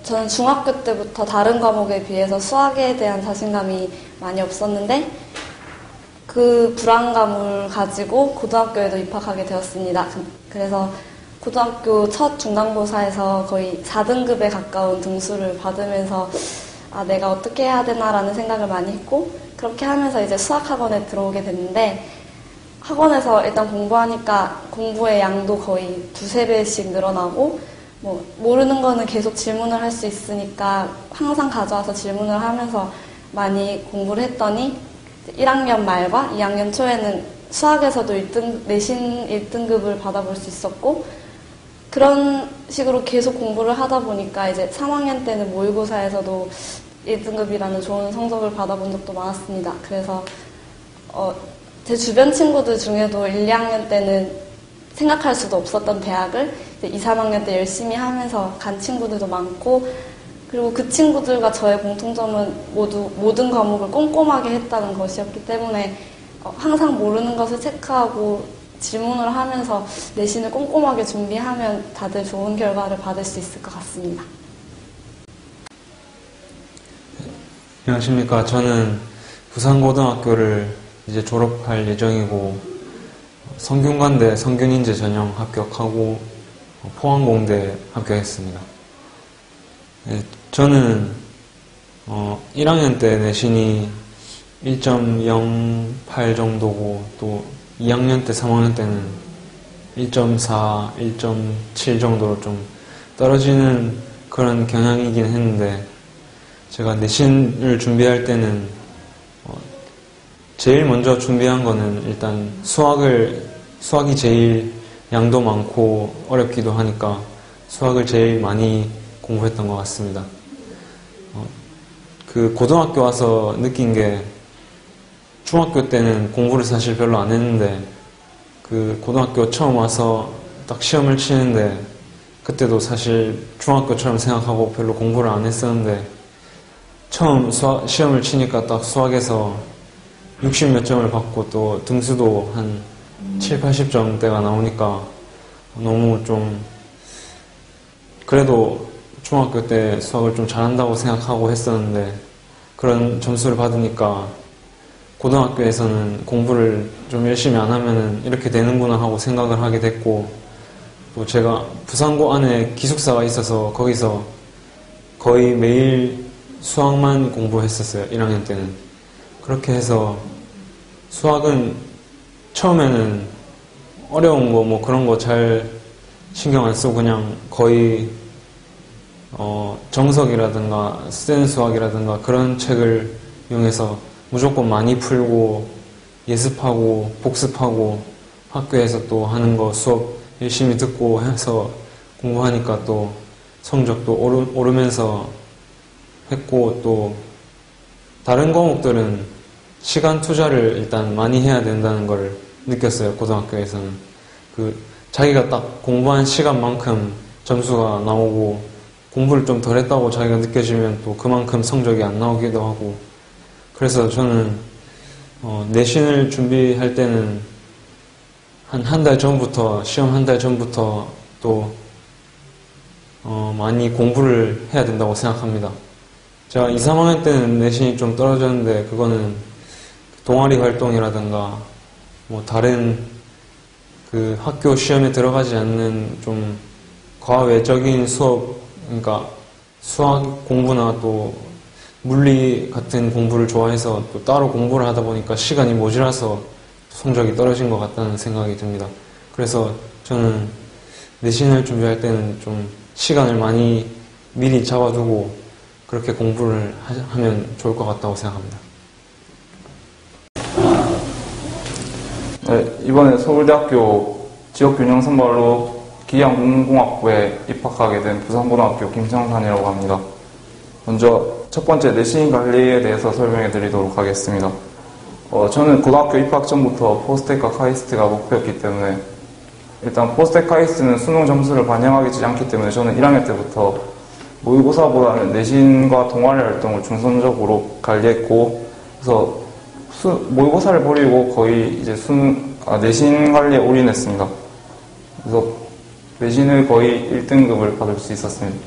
저는 중학교 때부터 다른 과목에 비해서 수학에 대한 자신감이 많이 없었는데 그 불안감을 가지고 고등학교에도 입학하게 되었습니다. 그래서 고등학교 첫 중간고사에서 거의 4등급에 가까운 등수를 받으면서 내가 어떻게 해야 되나라는 생각을 많이 했고, 그렇게 하면서 이제 수학학원에 들어오게 됐는데, 학원에서 일단 공부하니까 공부의 양도 거의 2~3배씩 늘어나고, 모르는 거는 계속 질문을 할 수 있으니까 항상 가져와서 질문을 하면서 많이 공부를 했더니 1학년 말과 2학년 초에는 수학에서도 내신 1등급을 받아볼 수 있었고, 그런 식으로 계속 공부를 하다 보니까 이제 3학년 때는 모의고사에서도 1등급이라는 좋은 성적을 받아본 적도 많았습니다. 그래서 제 주변 친구들 중에도 1, 2학년 때는 생각할 수도 없었던 대학을 이제 2, 3학년 때 열심히 하면서 간 친구들도 많고, 그리고 그 친구들과 저의 공통점은 모두 모든 과목을 꼼꼼하게 했다는 것이었기 때문에 항상 모르는 것을 체크하고 질문을 하면서 내신을 꼼꼼하게 준비하면 다들 좋은 결과를 받을 수 있을 것 같습니다. 안녕하십니까. 저는 부산고등학교를 이제 졸업할 예정이고, 성균관대 성균인재 전형 합격하고 포항공대 합격했습니다. 저는 1학년 때 내신이 1.08 정도고, 또 2학년 때, 3학년 때는 1.4, 1.7 정도로 좀 떨어지는 그런 경향이긴 했는데, 제가 내신을 준비할 때는 제일 먼저 준비한 거는 일단 수학이 제일 양도 많고 어렵기도 하니까 수학을 제일 많이 공부했던 것 같습니다. 그 고등학교 와서 느낀 게, 중학교 때는 공부를 사실 별로 안 했는데 그 고등학교 처음 와서 딱 시험을 치는데, 그때도 사실 중학교처럼 생각하고 별로 공부를 안 했었는데 처음 시험을 치니까 딱 수학에서 60 몇 점을 받고 또 등수도 한 7, 80점대가 나오니까 너무 좀, 그래도 중학교 때 수학을 좀 잘한다고 생각하고 했었는데 그런 점수를 받으니까 고등학교에서는 공부를 좀 열심히 안 하면은 이렇게 되는구나 하고 생각을 하게 됐고, 또 제가 부산고 안에 기숙사가 있어서 거기서 거의 매일 수학만 공부했었어요. 1학년 때는. 그렇게 해서 수학은 처음에는 어려운 거 뭐 그런 거 잘 신경 안 쓰고 그냥 거의 정석이라든가 스탠 수학이라든가 그런 책을 이용해서 무조건 많이 풀고 예습하고 복습하고 학교에서 또 하는 거 수업 열심히 듣고 해서 공부하니까 또 성적도 오르면서 했고, 또 다른 과목들은 시간 투자를 일단 많이 해야 된다는 걸 느꼈어요. 고등학교에서는 자기가 딱 공부한 시간만큼 점수가 나오고, 공부를 좀 덜 했다고 자기가 느껴지면 또 그만큼 성적이 안 나오기도 하고, 그래서 저는 내신을 준비할 때는 한 달 전부터, 시험 한 달 전부터 또 많이 공부를 해야 된다고 생각합니다. 제가 2, 3학년 때는 내신이 좀 떨어졌는데, 그거는 동아리 활동이라든가 뭐 다른 그 학교 시험에 들어가지 않는 좀 과외적인 수업, 그러니까 수학 공부나 또 물리 같은 공부를 좋아해서 또 따로 공부를 하다 보니까 시간이 모자라서 성적이 떨어진 것 같다는 생각이 듭니다. 그래서 저는 내신을 준비할 때는 좀 시간을 많이 미리 잡아두고 그렇게 공부를 하면 좋을 것 같다고 생각합니다. 네, 이번에 서울대학교 지역균형선발로 기계항공공학부에 입학하게 된 부산고등학교 김창산이라고 합니다. 먼저 첫 번째 내신 관리에 대해서 설명해 드리도록 하겠습니다. 저는 고등학교 입학 전부터 포스텍과 카이스트가 목표였기 때문에, 일단 포스텍 카이스트는 수능 점수를 반영하지 않기 때문에 저는 1학년 때부터 모의고사보다는 내신과 동아리 활동을 중점적으로 관리했고, 그래서 모의고사를 버리고 거의 이제 내신 관리에 올인했습니다. 그래서 내신을 거의 1등급을 받을 수 있었습니다.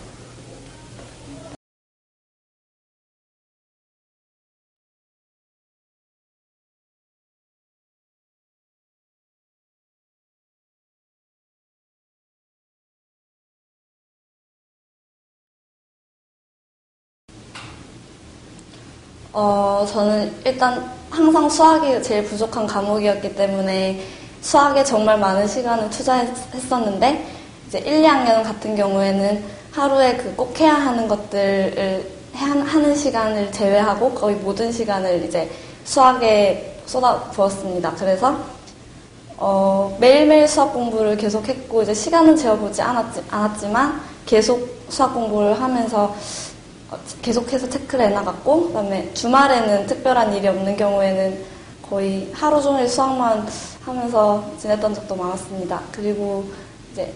저는 일단 항상 수학이 제일 부족한 과목이었기 때문에 수학에 정말 많은 시간을 투자했었는데, 이제 1, 2학년 같은 경우에는 하루에 그 꼭 해야 하는 것들을 하는 시간을 제외하고 거의 모든 시간을 이제 수학에 쏟아부었습니다. 그래서 매일매일 수학 공부를 계속했고, 이제 시간은 재어보지 않았지만 계속 수학 공부를 하면서 계속해서 체크를 해나갔고, 그다음에 주말에는 특별한 일이 없는 경우에는 거의 하루 종일 수학만 하면서 지냈던 적도 많았습니다. 그리고 이제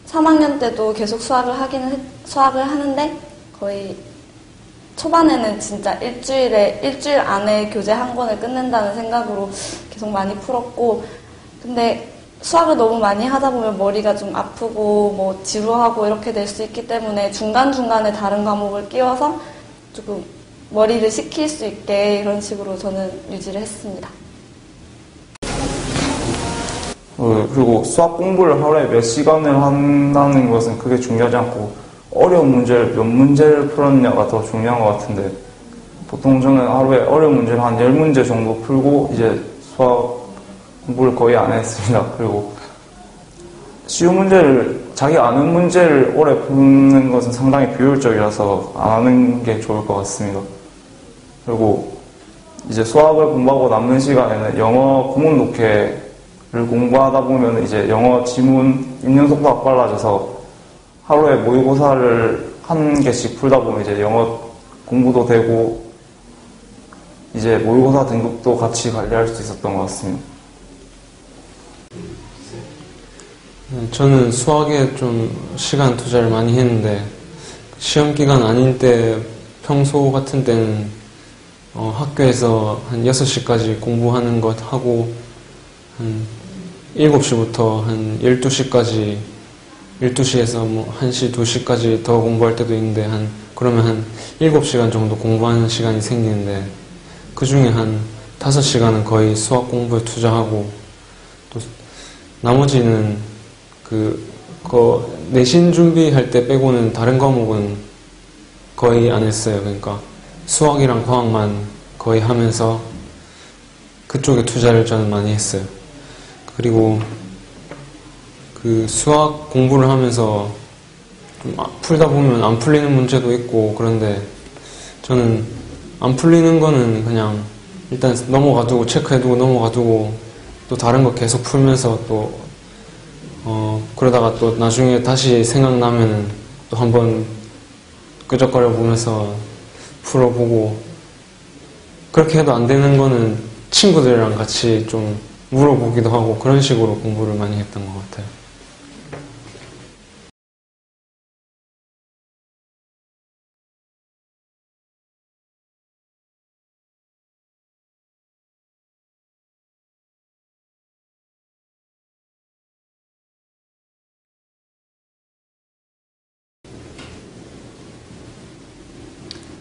3학년 때도 계속 수학을 하는데, 거의 초반에는 진짜 일주일 안에 교재 한 권을 끝낸다는 생각으로 계속 많이 풀었고, 근데 수학을 너무 많이 하다 보면 머리가 좀 아프고 뭐 지루하고 이렇게 될 수 있기 때문에 중간중간에 다른 과목을 끼워서 조금 머리를 식힐 수 있게 이런 식으로 저는 유지를 했습니다. 그리고 수학 공부를 하루에 몇 시간을 한다는 것은 그게 중요하지 않고 어려운 문제를 몇 문제를 풀었냐가 더 중요한 것 같은데, 보통 저는 하루에 어려운 문제를 한 10문제 정도 풀고 이제 수학 공부를 거의 안 했습니다. 그리고 쉬운 문제를, 자기 아는 문제를 오래 푸는 것은 상당히 비효율적이라서 안 하는 게 좋을 것 같습니다. 그리고 이제 수학을 공부하고 남는 시간에는 영어 구문 독해를 공부하다 보면 이제 영어 지문 입력 속도가 빨라져서 하루에 모의고사를 한 개씩 풀다 보면 이제 영어 공부도 되고 이제 모의고사 등급도 같이 관리할 수 있었던 것 같습니다. 저는 수학에 좀 시간 투자를 많이 했는데, 시험 기간 아닌 때 평소 같은 때는 학교에서 한 6시까지 공부하는 것 하고, 한 7시부터 한 12시까지, 12시에서 뭐 1시, 2시까지 더 공부할 때도 있는데, 그러면 한 7시간 정도 공부하는 시간이 생기는데, 그 중에 한 5시간은 거의 수학 공부에 투자하고, 또 나머지는 내신 준비할 때 빼고는 다른 과목은 거의 안 했어요. 그러니까 수학이랑 과학만 거의 하면서 그쪽에 투자를 저는 많이 했어요. 그리고 그 수학 공부를 하면서 좀 풀다 보면 안 풀리는 문제도 있고, 그런데 저는 안 풀리는 거는 그냥 일단 넘어가두고 체크해두고 넘어가두고 또 다른 거 계속 풀면서 또 그러다가 또 나중에 다시 생각나면 또 한번 끄적거려 보면서 풀어보고, 그렇게 해도 안 되는 거는 친구들이랑 같이 좀 물어보기도 하고 그런 식으로 공부를 많이 했던 것 같아요.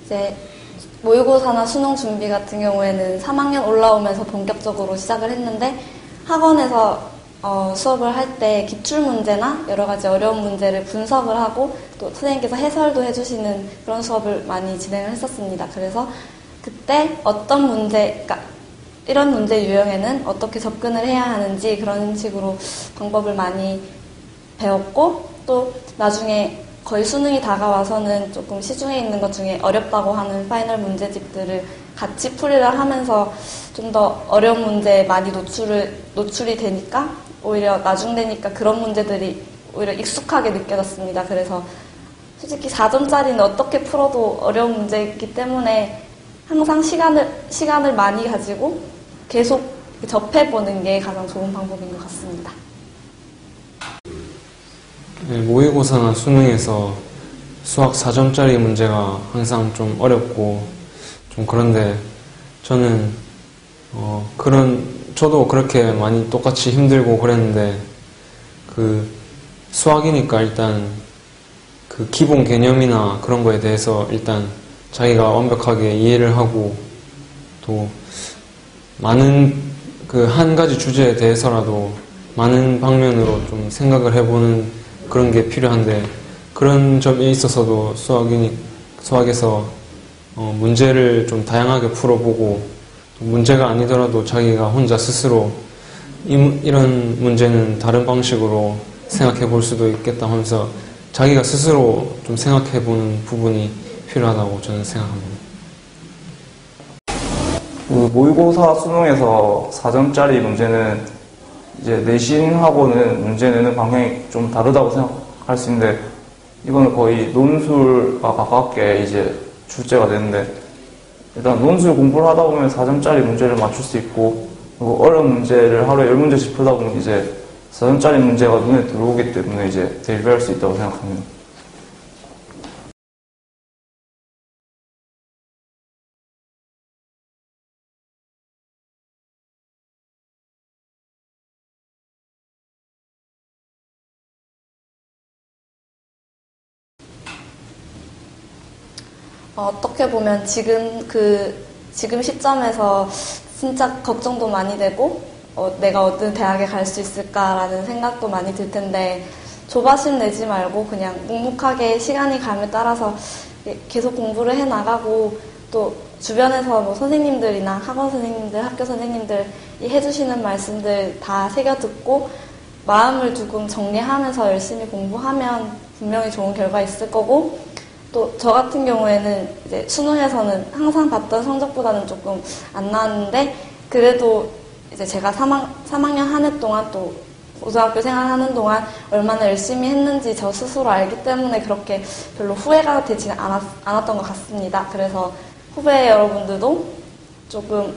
이제 모의고사나 수능 준비 같은 경우에는 3학년 올라오면서 본격적으로 시작을 했는데, 학원에서 수업을 할 때 기출문제나 여러 가지 어려운 문제를 분석을 하고 또 선생님께서 해설도 해주시는 그런 수업을 많이 진행을 했었습니다. 그래서 그때 어떤 문제, 그러니까 이런 문제 유형에는 어떻게 접근을 해야 하는지 그런 식으로 방법을 많이 배웠고, 또 나중에 거의 수능이 다가와서는 조금 시중에 있는 것 중에 어렵다고 하는 파이널 문제집들을 같이 풀이를 하면서 좀 더 어려운 문제에 많이 노출이 되니까 오히려 나중 되니까 그런 문제들이 오히려 익숙하게 느껴졌습니다. 그래서 솔직히 4점짜리는 어떻게 풀어도 어려운 문제이기 때문에 항상 시간을 많이 가지고 계속 접해보는 게 가장 좋은 방법인 것 같습니다. 네, 모의고사나 수능에서 수학 4점짜리 문제가 항상 좀 어렵고 좀 그런데, 저는 저도 그렇게 많이 똑같이 힘들고 그랬는데, 그 수학이니까 일단 그 기본 개념이나 그런 거에 대해서 일단 자기가 완벽하게 이해를 하고, 또 많은 그 한 가지 주제에 대해서라도 많은 방면으로 좀 생각을 해보는 그런 게 필요한데, 그런 점에 있어서도 수학에서 문제를 좀 다양하게 풀어보고 문제가 아니더라도 자기가 혼자 스스로 이런 문제는 다른 방식으로 생각해 볼 수도 있겠다 하면서 자기가 스스로 좀 생각해 보는 부분이 필요하다고 저는 생각합니다. 그 모의고사 수능에서 4점짜리 문제는 이제 내신하고는 문제 내는 방향이 좀 다르다고 생각할 수 있는데 이거는 거의 논술과 가깝게 이제 출제가 되는데 일단 논술 공부를 하다 보면 4점짜리 문제를 맞출 수 있고 그리고 어려운 문제를 하루에 10문제씩 풀다 보면 이제 4점짜리 문제가 눈에 들어오기 때문에 이제 대비할 수 있다고 생각합니다. 어떻게 보면 지금 시점에서 진짜 걱정도 많이 되고 내가 어떤 대학에 갈 수 있을까라는 생각도 많이 들 텐데 조바심 내지 말고 그냥 묵묵하게 시간이 감에 따라서 계속 공부를 해 나가고 또 주변에서 뭐 선생님들이나 학원 선생님들, 학교 선생님들이 해주시는 말씀들 다 새겨 듣고 마음을 조금 정리하면서 열심히 공부하면 분명히 좋은 결과 있을 거고 또 저 같은 경우에는 이제 수능에서는 항상 봤던 성적보다는 조금 안 나왔는데 그래도 이제 제가 3학년 한 해 동안 또 고등학교 생활하는 동안 얼마나 열심히 했는지 저 스스로 알기 때문에 그렇게 별로 후회가 되지 않았던 것 같습니다. 그래서 후배 여러분들도 조금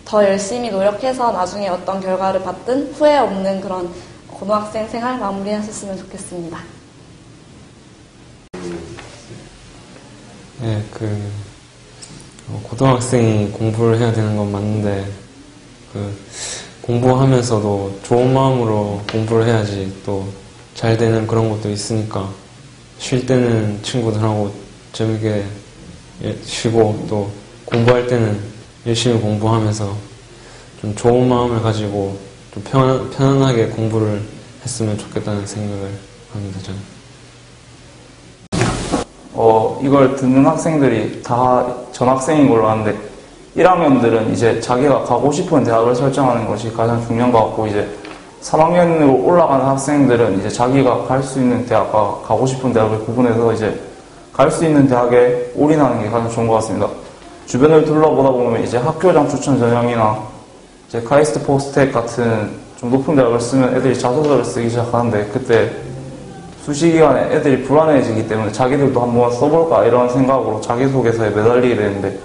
더 열심히 노력해서 나중에 어떤 결과를 받든 후회 없는 그런 고등학생 생활 마무리하셨으면 좋겠습니다. 네, 고등학생이 공부를 해야 되는 건 맞는데, 공부하면서도 좋은 마음으로 공부를 해야지 또 잘 되는 그런 것도 있으니까, 쉴 때는 친구들하고 재밌게 쉬고, 또 공부할 때는 열심히 공부하면서 좀 좋은 마음을 가지고 좀 편안하게 공부를 했으면 좋겠다는 생각을 합니다, 저는. 이걸 듣는 학생들이 다 전학생인 걸로 아는데 1학년들은 이제 자기가 가고 싶은 대학을 설정하는 것이 가장 중요한 것 같고 이제 3학년으로 올라가는 학생들은 이제 자기가 갈 수 있는 대학과 가고 싶은 대학을 구분해서 이제 갈 수 있는 대학에 올인하는 게 가장 좋은 것 같습니다. 주변을 둘러보다 보면 이제 학교장 추천 전형이나 이제 카이스트 포스텍 같은 좀 높은 대학을 쓰면 애들이 자소서를 쓰기 시작하는데 그때 수시기간에 애들이 불안해지기 때문에 자기들도 한번 써볼까 이런 생각으로 자기소개서에 매달리게 되는데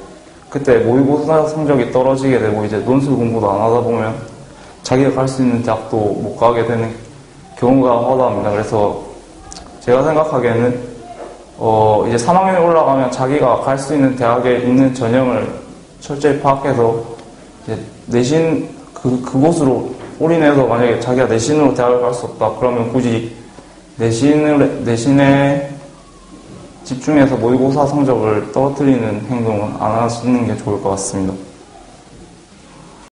그때 모의고사 성적이 떨어지게 되고 이제 논술 공부도 안 하다 보면 자기가 갈 수 있는 대학도 못 가게 되는 경우가 허다합니다. 그래서 제가 생각하기에는 이제 3학년에 올라가면 자기가 갈 수 있는 대학에 있는 전형을 철저히 파악해서 이제 내신 그곳으로 올인해서 만약에 자기가 내신으로 대학을 갈 수 없다 그러면 굳이 내신에 집중해서 모의고사 성적을 떨어뜨리는 행동은 안 하시는 게 좋을 것 같습니다.